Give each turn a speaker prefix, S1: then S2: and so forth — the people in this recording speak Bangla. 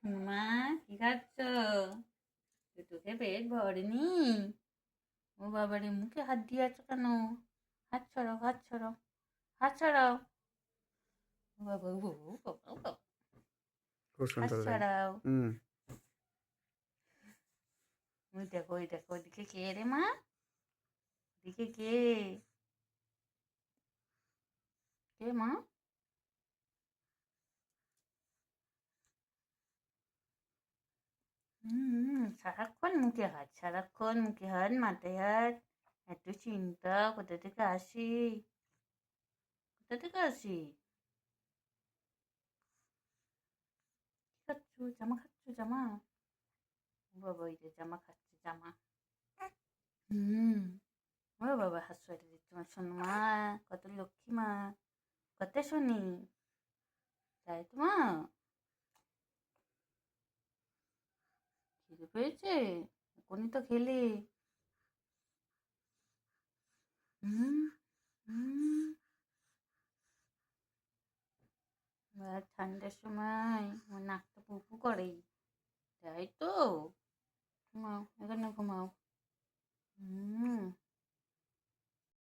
S1: মা কি খাচ্ছ? তোকে পেট ভরেনি? ও বাবারে, মুখে হাত দিয়ে আছো কেন? হাত ছড়াও, হাত ছড়াও, হাত ছড়াও। ও বাবা, ও বাবা, ও বাবা, ও বাবা।
S2: খুব
S1: হাত
S2: সুন্দর লাগে।
S1: ছড়াও।
S2: হুম।
S1: ওই দেখো, ওই দেখো, ওদিকে কে রে মা? ওদিকে কে? কে মা? সারাক্ষণ মুখে হাত, সারাক্ষণ মুখে হাত, মাথায় হাত। এত চিন্তা কোথা থেকে আসি? কোথা থেকে আসি? কি খাচ্ছ? জামা খাচ্ছ? জামা? ও বাবা, ওই যে জামা খাচ্ছে, জামা। হুম। ও বাবা, হাত সরে দিচ্ছে আমার সোনা মা। কত লক্ষ্মী মা, কত শুনি। তাই তো মা? খিদে পেয়েছে? এখনই তো খেলে। হুম হুম। আর ঠান্ডার সময় আমার নাকটা পুপু করে। তাই তো? ঘুমাও, এখানে ঘুমাও। হুম।